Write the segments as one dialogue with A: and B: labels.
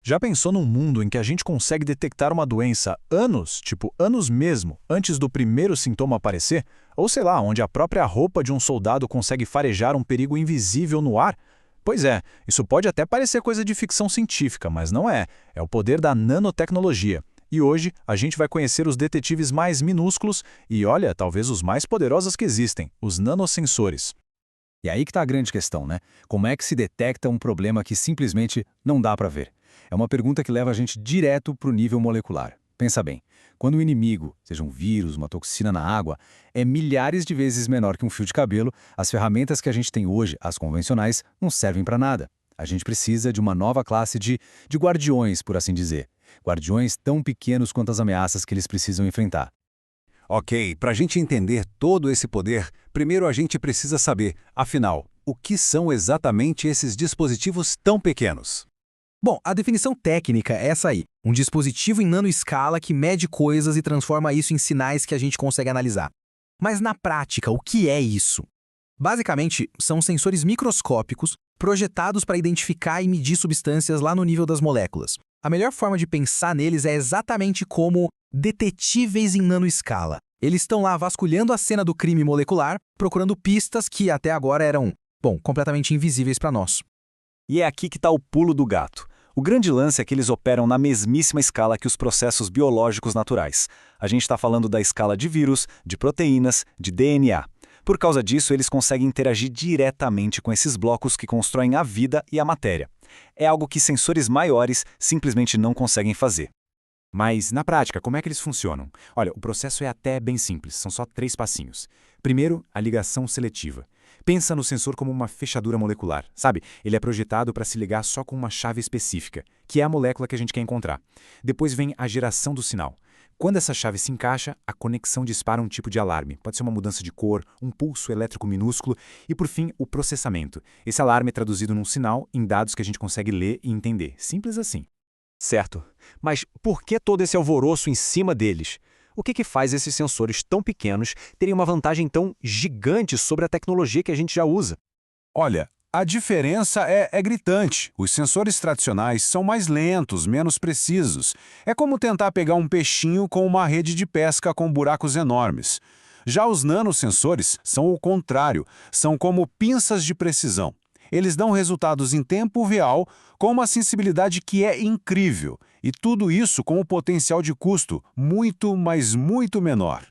A: Já pensou num mundo em que a gente consegue detectar uma doença anos, tipo anos mesmo, antes do primeiro sintoma aparecer? Ou sei lá, onde a própria roupa de um soldado consegue farejar um perigo invisível no ar? Pois é, isso pode até parecer coisa de ficção científica, mas não é. É o poder da nanotecnologia. E hoje a gente vai conhecer os detetives mais minúsculos e, olha, talvez os mais poderosos que existem, os nanosensores.
B: E aí que está a grande questão, né? Como é que se detecta um problema que simplesmente não dá para ver? É uma pergunta que leva a gente direto para o nível molecular. Pensa bem, quando o inimigo, seja um vírus, uma toxina na água, é milhares de vezes menor que um fio de cabelo, as ferramentas que a gente tem hoje, as convencionais, não servem para nada. A gente precisa de uma nova classe de guardiões, por assim dizer. Guardiões tão pequenos quanto as ameaças que eles precisam enfrentar.
C: Ok, para a gente entender todo esse poder, primeiro a gente precisa saber, afinal, o que são exatamente esses dispositivos tão pequenos?
D: Bom, a definição técnica é essa aí. Um dispositivo em nanoescala que mede coisas e transforma isso em sinais que a gente consegue analisar. Mas na prática, o que é isso? Basicamente, são sensores microscópicos projetados para identificar e medir substâncias lá no nível das moléculas. A melhor forma de pensar neles é exatamente como detetíveis em nanoescala. Eles estão lá vasculhando a cena do crime molecular, procurando pistas que até agora eram, completamente invisíveis para nós.
C: E é aqui que está o pulo do gato. O grande lance é que eles operam na mesmíssima escala que os processos biológicos naturais. A gente está falando da escala de vírus, de proteínas, de DNA. Por causa disso, eles conseguem interagir diretamente com esses blocos que constroem a vida e a matéria. É algo que sensores maiores simplesmente não conseguem fazer.
B: Mas, na prática, como é que eles funcionam? Olha, o processo é até bem simples, são só 3 passinhos. Primeiro, a ligação seletiva. Pensa no sensor como uma fechadura molecular, sabe? Ele é projetado para se ligar só com uma chave específica, que é a molécula que a gente quer encontrar. Depois vem a geração do sinal. Quando essa chave se encaixa, a conexão dispara um tipo de alarme. Pode ser uma mudança de cor, um pulso elétrico minúsculo e, por fim, o processamento. Esse alarme é traduzido num sinal em dados que a gente consegue ler e entender. Simples assim.
E: Certo. Mas por que todo esse alvoroço em cima deles? O que faz esses sensores tão pequenos terem uma vantagem tão gigante sobre a tecnologia que a gente já usa?
C: Olha, a diferença é gritante. Os sensores tradicionais são mais lentos, menos precisos. É como tentar pegar um peixinho com uma rede de pesca com buracos enormes. Já os nanosensores são o contrário, são como pinças de precisão. Eles dão resultados em tempo real, com uma sensibilidade que é incrível, e tudo isso com um potencial de custo muito, mas muito menor.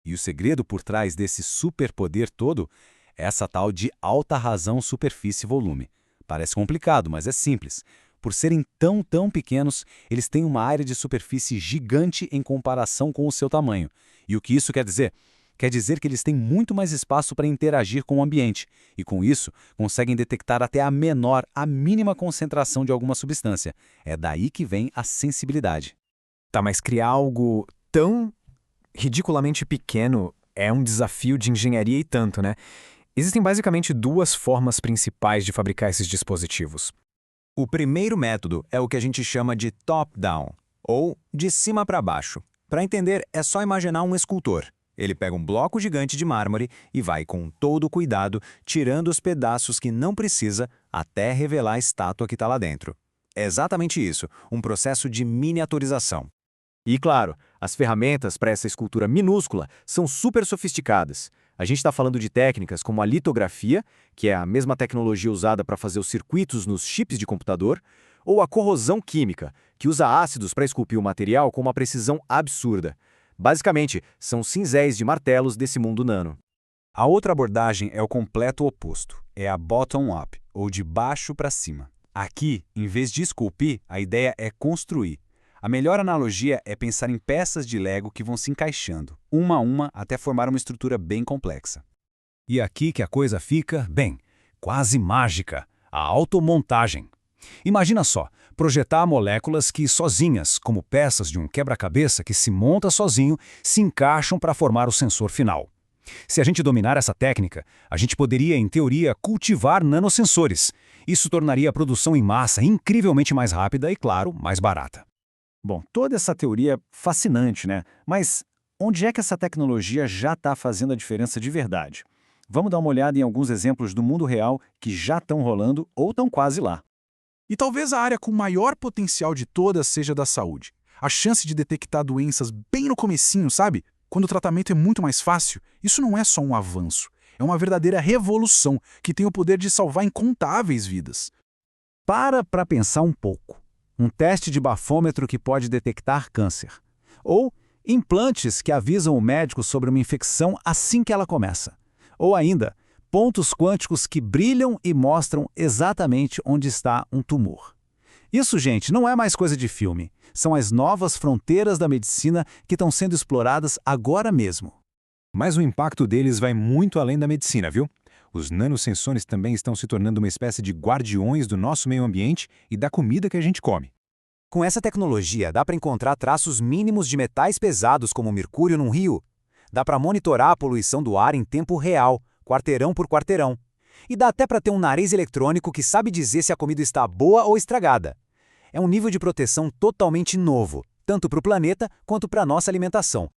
B: E o segredo por trás desse superpoder todo é essa tal de alta razão superfície-volume. Parece complicado, mas é simples. Por serem tão pequenos, eles têm uma área de superfície gigante em comparação com o seu tamanho. E o que isso quer dizer? Quer dizer que eles têm muito mais espaço para interagir com o ambiente, e com isso, conseguem detectar até a mínima concentração de alguma substância. É daí que vem a sensibilidade.
E: Tá, mas criar algo tão ridiculamente pequeno é um desafio de engenharia e tanto, né? Existem basicamente 2 formas principais de fabricar esses dispositivos.
F: O primeiro método é o que a gente chama de top-down, ou de cima para baixo. Para entender, é só imaginar um escultor. Ele pega um bloco gigante de mármore e vai com todo cuidado tirando os pedaços que não precisa até revelar a estátua que está lá dentro. É exatamente isso, um processo de miniaturização.
E: E, claro, as ferramentas para essa escultura minúscula são super sofisticadas. A gente está falando de técnicas como a litografia, que é a mesma tecnologia usada para fazer os circuitos nos chips de computador, ou a corrosão química, que usa ácidos para esculpir o material com uma precisão absurda. Basicamente, são cinzéis de martelos desse mundo nano.
C: A outra abordagem é o completo oposto. É a bottom-up, ou de baixo para cima. Aqui, em vez de esculpir, a ideia é construir. A melhor analogia é pensar em peças de Lego que vão se encaixando, uma a uma, até formar uma estrutura bem complexa.
B: E aqui que a coisa fica, bem, quase mágica, a automontagem. Imagina só, projetar moléculas que sozinhas, como peças de um quebra-cabeça que se monta sozinho, se encaixam para formar o sensor final. Se a gente dominar essa técnica, a gente poderia, em teoria, cultivar nanosensores. Isso tornaria a produção em massa incrivelmente mais rápida e, claro, mais barata.
E: Bom, toda essa teoria é fascinante, né? Mas onde é que essa tecnologia já está fazendo a diferença de verdade? Vamos dar uma olhada em alguns exemplos do mundo real que já estão rolando ou estão quase lá.
G: E talvez a área com maior potencial de todas seja da saúde. A chance de detectar doenças bem no comecinho, sabe? Quando o tratamento é muito mais fácil, isso não é só um avanço. É uma verdadeira revolução que tem o poder de salvar incontáveis vidas.
F: Para pensar um pouco. Um teste de bafômetro que pode detectar câncer. Ou implantes que avisam o médico sobre uma infecção assim que ela começa. Ou ainda, pontos quânticos que brilham e mostram exatamente onde está um tumor. Isso, gente, não é mais coisa de filme. São as novas fronteiras da medicina que estão sendo exploradas agora mesmo.
B: Mas o impacto deles vai muito além da medicina, viu? Os nanosensores também estão se tornando uma espécie de guardiões do nosso meio ambiente e da comida que a gente come.
F: Com essa tecnologia, dá para encontrar traços mínimos de metais pesados como mercúrio num rio. Dá para monitorar a poluição do ar em tempo real, quarteirão por quarteirão. E dá até para ter um nariz eletrônico que sabe dizer se a comida está boa ou estragada. É um nível de proteção totalmente novo, tanto para o planeta quanto para a nossa alimentação.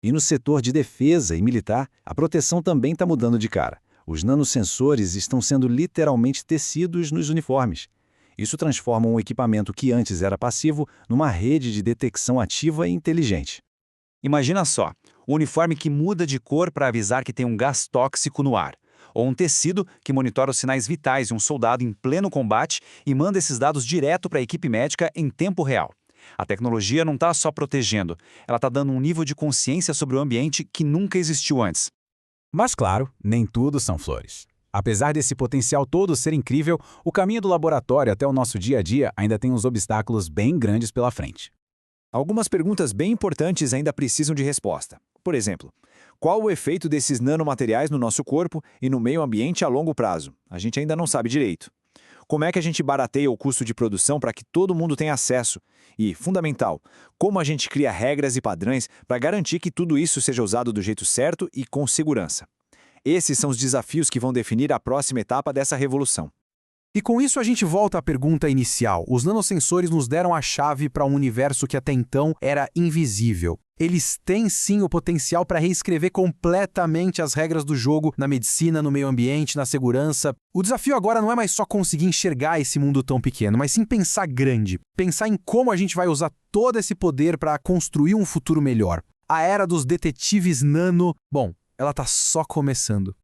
A: E no setor de defesa e militar, a proteção também está mudando de cara. Os nanosensores estão sendo literalmente tecidos nos uniformes. Isso transforma um equipamento que antes era passivo numa rede de detecção ativa e inteligente.
H: Imagina só, o uniforme que muda de cor para avisar que tem um gás tóxico no ar. Ou um tecido que monitora os sinais vitais de um soldado em pleno combate e manda esses dados direto para a equipe médica em tempo real. A tecnologia não está só protegendo, ela está dando um nível de consciência sobre o ambiente que nunca existiu antes.
A: Mas claro, nem tudo são flores. Apesar desse potencial todo ser incrível, o caminho do laboratório até o nosso dia a dia ainda tem uns obstáculos bem grandes pela frente.
E: Algumas perguntas bem importantes ainda precisam de resposta. Por exemplo, qual o efeito desses nanomateriais no nosso corpo e no meio ambiente a longo prazo? A gente ainda não sabe direito. Como é que a gente barateia o custo de produção para que todo mundo tenha acesso? E, fundamental, como a gente cria regras e padrões para garantir que tudo isso seja usado do jeito certo e com segurança? Esses são os desafios que vão definir a próxima etapa dessa revolução.
G: E com isso a gente volta à pergunta inicial. Os nanosensores nos deram a chave para um universo que até então era invisível. Eles têm sim o potencial para reescrever completamente as regras do jogo na medicina, no meio ambiente, na segurança. O desafio agora não é mais só conseguir enxergar esse mundo tão pequeno, mas sim pensar grande. Pensar em como a gente vai usar todo esse poder para construir um futuro melhor. A era dos detetives nano, bom, ela tá só começando.